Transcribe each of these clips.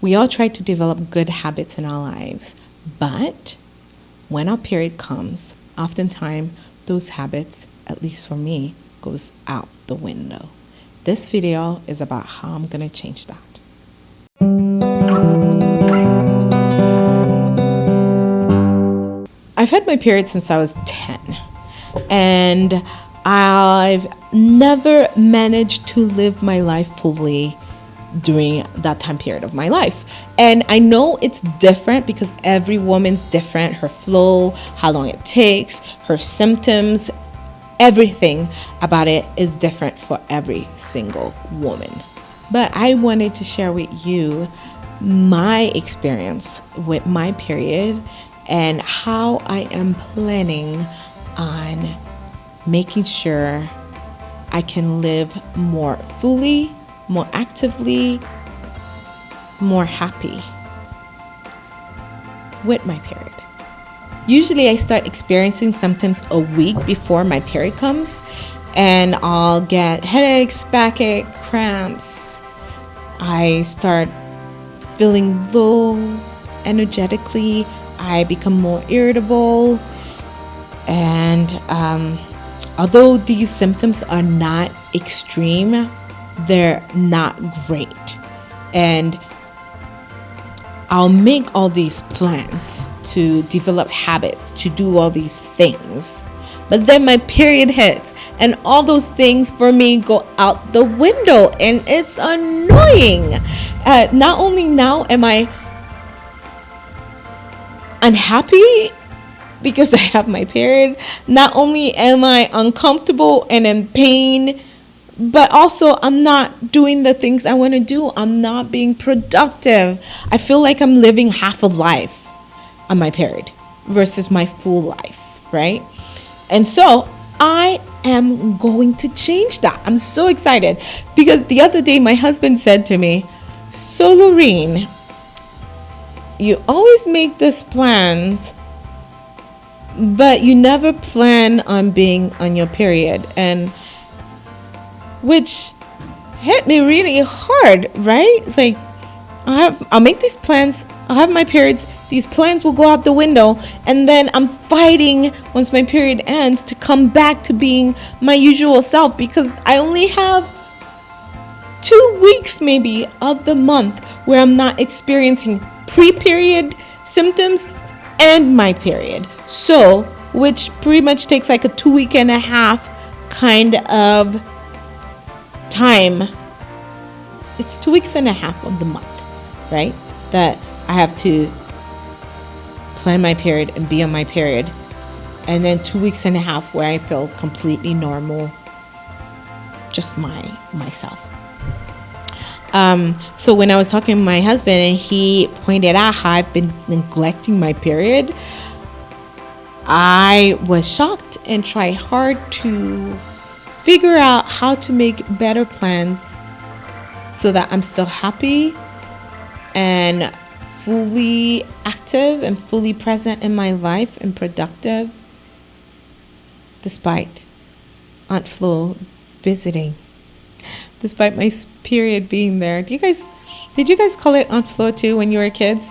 We all try to develop good habits in our lives, but when our period comes, oftentimes those habits, at least for me, goes out the window. This video is about how I'm going to change that. I've had my period since I was 10, and I've never managed to live my life fully during that time period of my life. And I know it's different because every woman's different. Her flow, how long it takes, her symptoms, everything about it is different for every single woman. But I wanted to share with you my experience with my period and how I am planning on making sure I can live more fully, more actively, more happy with my period. Usually I start experiencing symptoms a week before my period comes, and I'll get headaches, backache, cramps. I start feeling low energetically. I become more irritable, and although these symptoms are not extreme, they're not great. And I'll make all these plans to develop habits, to do all these things. But then my period hits, and all those things for me go out the window, and it's annoying. Not only now am I unhappy because I have my period, not only am I uncomfortable and in pain, but also I'm not doing the things I want to do. I'm not being productive. I feel like I'm living half a life on my period versus my full life, right? And so I am going to change that. I'm so excited because the other day my husband said to me, "So Lorene, you always make these plans, but you never plan on being on your period." And which hit me really hard, right? Like I'll make these plans, I'll have my periods, these plans will go out the window, and then I'm fighting once my period ends to come back to being my usual self because I only have 2 weeks maybe of the month where I'm not experiencing pre-period symptoms and my period. So, which pretty much takes like a 2.5 week kind of time. It's 2.5 weeks of the month, right? That I have to plan my period and be on my period. And then 2.5 weeks where I feel completely normal, just myself. So when I was talking to my husband and he pointed out how I've been neglecting my period, I was shocked and tried hard to figure out how to make better plans so that I'm still happy and fully active and fully present in my life and productive despite Aunt Flo visiting. Despite my period being there. Did you guys call it Aunt Flo too when you were kids?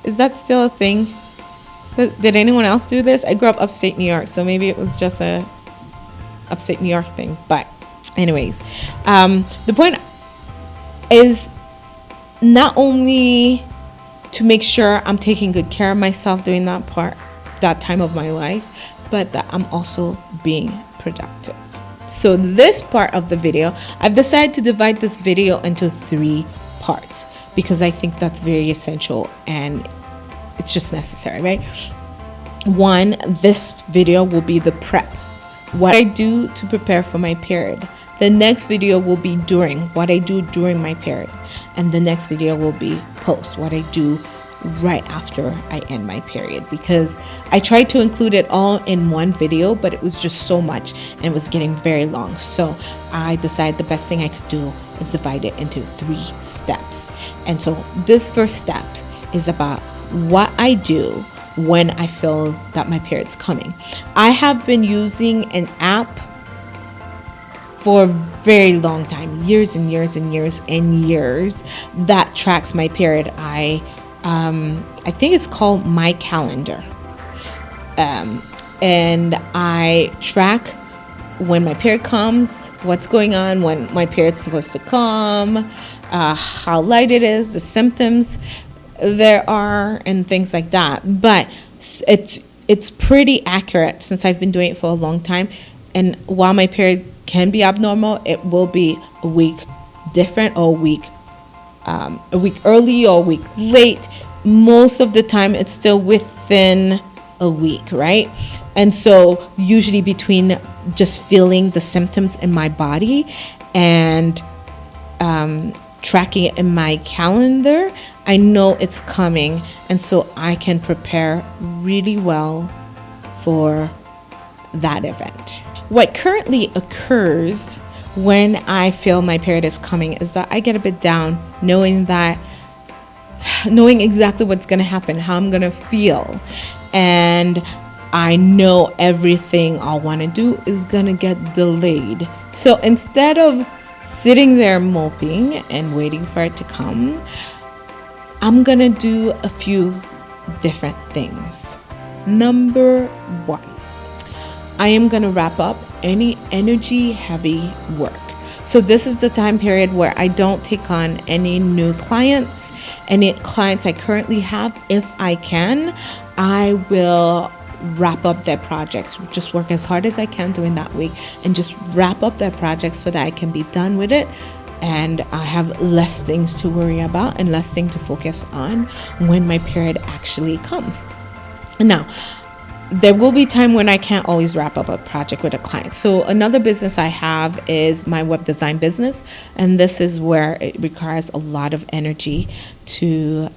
Is that still a thing? Did anyone else do this? I grew up upstate New York, so maybe it was just a upstate New York thing. But anyways, the point is not only to make sure I'm taking good care of myself during that time of my life, but that I'm also being productive. So this part of the video, I've decided to divide this video into 3 parts because I think that's very essential and it's just necessary, right? 1, this video will be the prep, what I do to prepare for my period. The next video will be what I do during my period. And the next video will be post, what I do right after I end my period, because I tried to include it all in one video, but it was just so much and it was getting very long. So I decided the best thing I could do is divide it into 3 steps. And so this first step is about what I do when I feel that my period's coming. I have been using an app for a very long time, years and years and years and years, that tracks my period. I think it's called My Calendar. And I track when my period comes, what's going on, when my period's supposed to come, how light it is, the symptoms there are, and things like that. But it's pretty accurate since I've been doing it for a long time. And while my period can be abnormal, it will be a week different, or a week early or a week late. Most of the time, it's still within a week, right? And so usually between just feeling the symptoms in my body and tracking it in my calendar, I know it's coming, and so I can prepare really well for that event. What currently occurs when I feel my period is coming is that I get a bit down, knowing exactly what's going to happen, how I'm going to feel. And I know everything I'll want to do is going to get delayed. So instead of sitting there moping and waiting for it to come, I'm going to do a few different things. Number one, I am going to wrap up any energy heavy work. So this is the time period where I don't take on any new clients. Any clients I currently have, if I can, I will wrap up their projects. Just work as hard as I can during that week and just wrap up their projects so that I can be done with it. And I have less things to worry about and less things to focus on when my period actually comes. Now, there will be time when I can't always wrap up a project with a client. So another business I have is my web design business, and this is where it requires a lot of energy to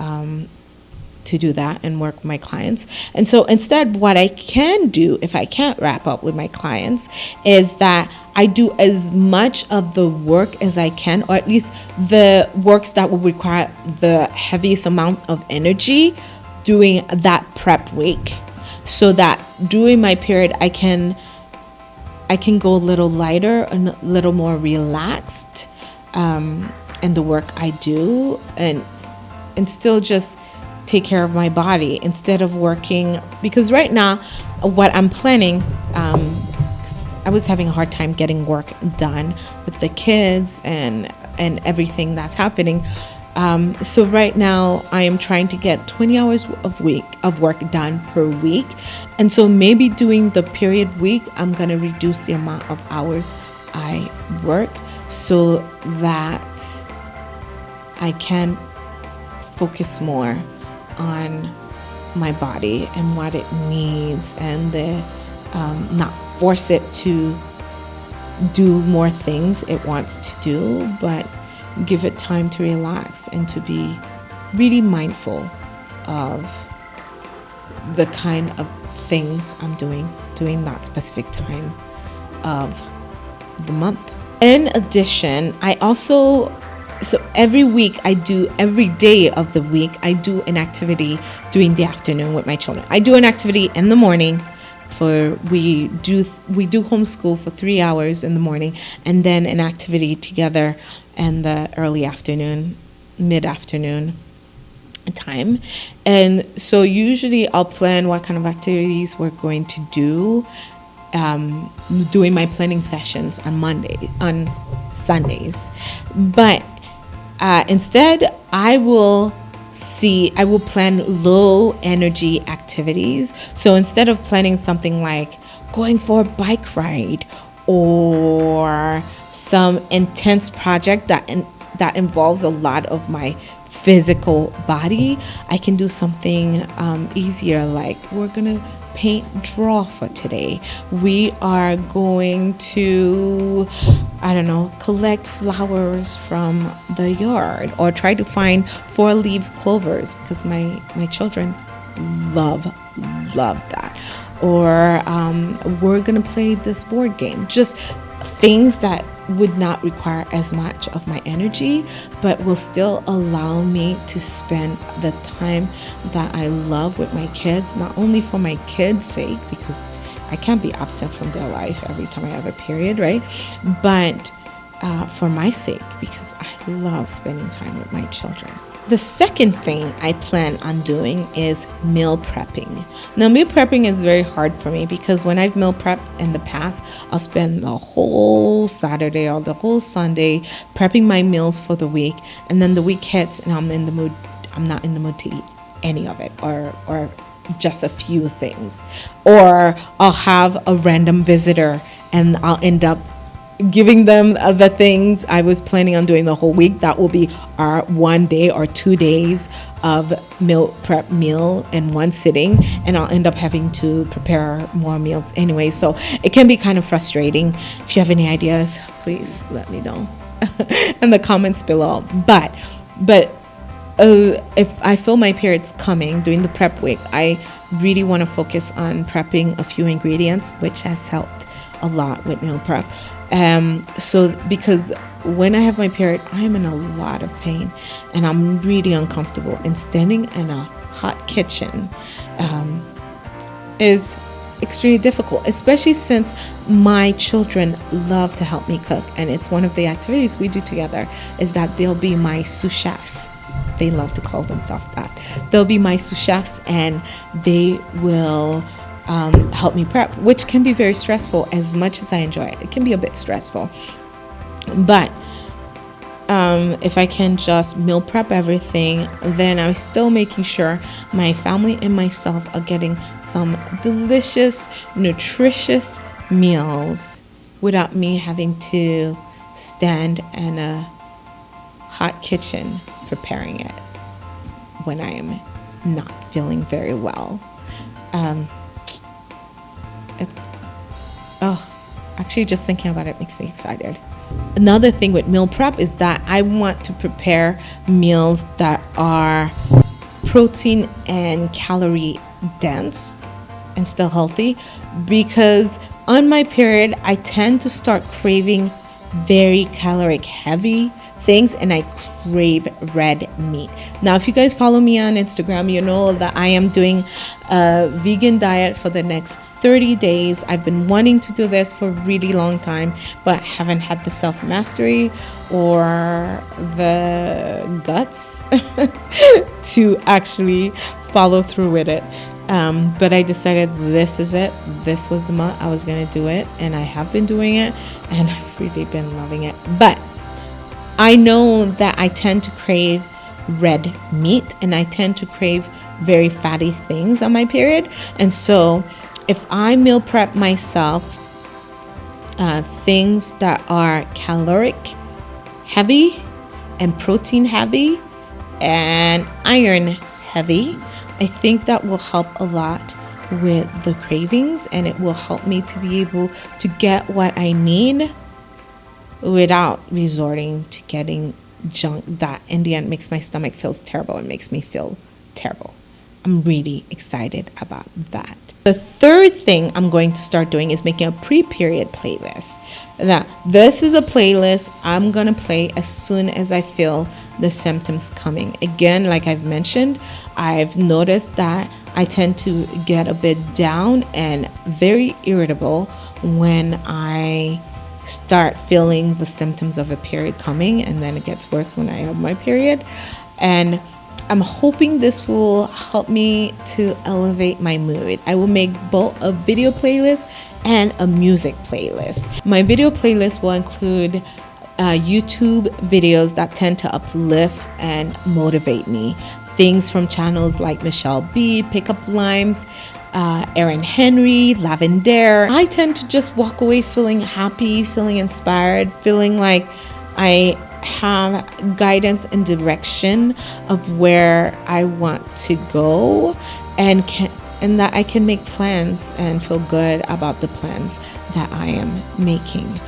do that and work with my clients. And so instead, what I can do if I can't wrap up with my clients is that I do as much of the work as I can, or at least the works that will require the heaviest amount of energy during that prep week, so that during my period I can go a little lighter and a little more relaxed in the work I do, and still just take care of my body instead of working. Because right now what I'm planning, 'cause I was having a hard time getting work done with the kids and everything that's happening. So right now I am trying to get 20 hours of work done per week. And so maybe doing the period week, I'm going to reduce the amount of hours I work so that I can focus more on my body and what it needs, and not force it to do more things it wants to do, but give it time to relax and to be really mindful of the kind of things I'm doing that specific time of the month. In addition, so every week every day of the week, I do an activity during the afternoon with my children. I do an activity in the morning we do homeschool for 3 hours in the morning, and then an activity together in the early afternoon, mid-afternoon time. And so usually I'll plan what kind of activities we're going to do, doing my planning sessions on Sundays. But instead, I will plan low energy activities. So instead of planning something like going for a bike ride or some intense project that involves a lot of my physical body, I can do something easier, like we're gonna draw for today. We are going to, collect flowers from the yard, or try to find 4-leaf clovers, because my children love that. Or we're gonna play this board game. Just things that would not require as much of my energy, but will still allow me to spend the time that I love with my kids, not only for my kids' sake, because I can't be absent from their life every time I have a period, right? But for my sake, because I love spending time with my children. The second thing I plan on doing is meal prepping. Now, meal prepping is very hard for me because when I've meal prepped in the past, I'll spend the whole Saturday or the whole Sunday prepping my meals for the week, and then the week hits and I'm not in the mood to eat any of it, or just a few things. Or I'll have a random visitor and I'll end up giving them the things I was planning on doing the whole week. That will be our 1 day or 2 days of meal in one sitting, and I'll end up having to prepare more meals anyway. So it can be kind of frustrating. If you have any ideas, please let me know in the comments below. But if I feel my period's coming during the prep week, I really want to focus on prepping a few ingredients, which has helped a lot with meal prep. So because when I have my period, I am in a lot of pain and I'm really uncomfortable, and standing in a hot kitchen is extremely difficult, especially since my children love to help me cook, and it's one of the activities we do together is that they'll be my sous chefs. They love to call themselves that. They'll be my sous chefs, and they will help me prep, which can be very stressful. As much as I enjoy it, it can be a bit stressful. But if I can just meal prep everything, then I'm still making sure my family and myself are getting some delicious, nutritious meals without me having to stand in a hot kitchen preparing it when I am not feeling very well. Actually, just thinking about it makes me excited. Another thing with meal prep is that I want to prepare meals that are protein and calorie dense and still healthy, because on my period I tend to start craving very caloric heavy things, and I crave red meat. Now, if you guys follow me on Instagram, you know that I am doing a vegan diet for the next 30 days. I've been wanting to do this for a really long time, but haven't had the self-mastery or the guts to actually follow through with it. But I decided this is it. This was the month I was going to do it, and I have been doing it, and I've really been loving it. But I know that I tend to crave red meat, and I tend to crave very fatty things on my period. And so if I meal prep myself things that are caloric heavy and protein heavy and iron heavy, I think that will help a lot with the cravings, and it will help me to be able to get what I need without resorting to getting junk that in the end makes my stomach feel terrible and makes me feel terrible. I'm really excited about that. The third thing I'm going to start doing is making a pre-period playlist. Now, this is a playlist I'm going to play as soon as I feel the symptoms coming. Again, like I've mentioned, I've noticed that I tend to get a bit down and very irritable when I start feeling the symptoms of a period coming, and then it gets worse when I have my period. And I'm hoping this will help me to elevate my mood. I will make both a video playlist and a music playlist. My video playlist will include YouTube videos that tend to uplift and motivate me. Things from channels like Michelle B, Pickup Limes, Erin Henry, Lavender. I tend to just walk away feeling happy, feeling inspired, feeling like I have guidance and direction of where I want to go, and that I can make plans and feel good about the plans that I am making.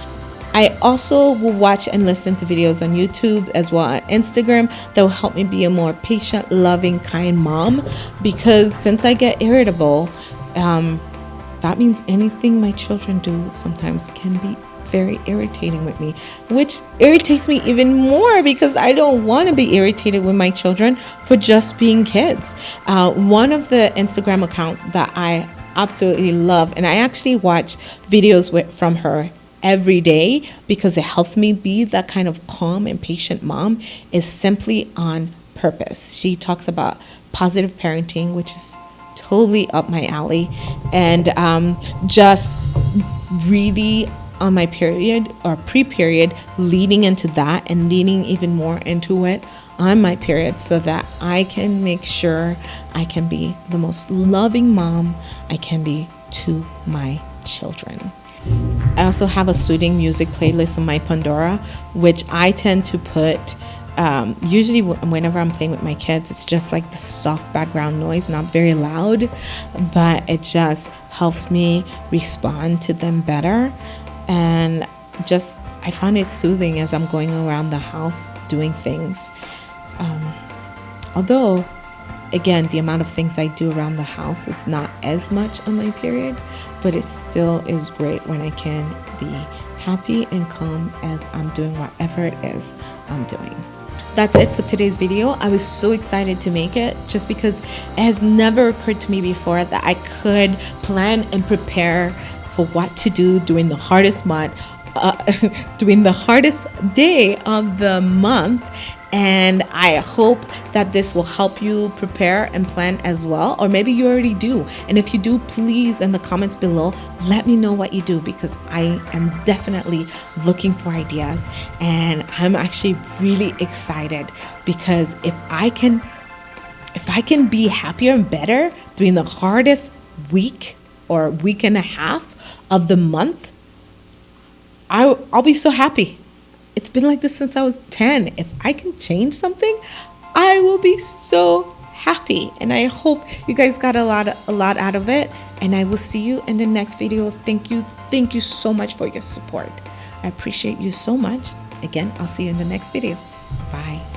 I also will watch and listen to videos on YouTube as well as Instagram that will help me be a more patient, loving, kind mom, because since I get irritable, that means anything my children do sometimes can be very irritating with me, which irritates me even more because I don't want to be irritated with my children for just being kids. One of the Instagram accounts that I absolutely love. And I actually watch videos from her every day because it helps me be that kind of calm and patient mom. Is simply on purpose. She talks about positive parenting, which is totally up my alley, and just really on my period or pre-period, leading into that and leading even more into it on my period, so that I can make sure I can be the most loving mom I can be to my children. I also have a soothing music playlist on my Pandora, which I tend to put usually whenever I'm playing with my kids. It's just like the soft background noise, not very loud, but it just helps me respond to them better. And just, I find it soothing as I'm going around the house doing things. Although, again, the amount of things I do around the house is not as much on my period, but it still is great when I can be happy and calm as I'm doing whatever it is I'm doing. That's it for today's video. I was so excited to make it, just because it has never occurred to me before that I could plan and prepare for what to do during the hardest month, during the hardest day of the month. And I hope that this will help you prepare and plan as well. Or maybe you already do. And if you do, please, in the comments below, let me know what you do, because I am definitely looking for ideas. And I'm actually really excited, because if I can be happier and better during the hardest week or week and a half of the month, I'll be so happy. It's been like this since I was 10. If I can change something, I will be so happy. And I hope you guys got a lot out of it. And I will see you in the next video. Thank you so much for your support. I appreciate you so much. Again, I'll see you in the next video. Bye.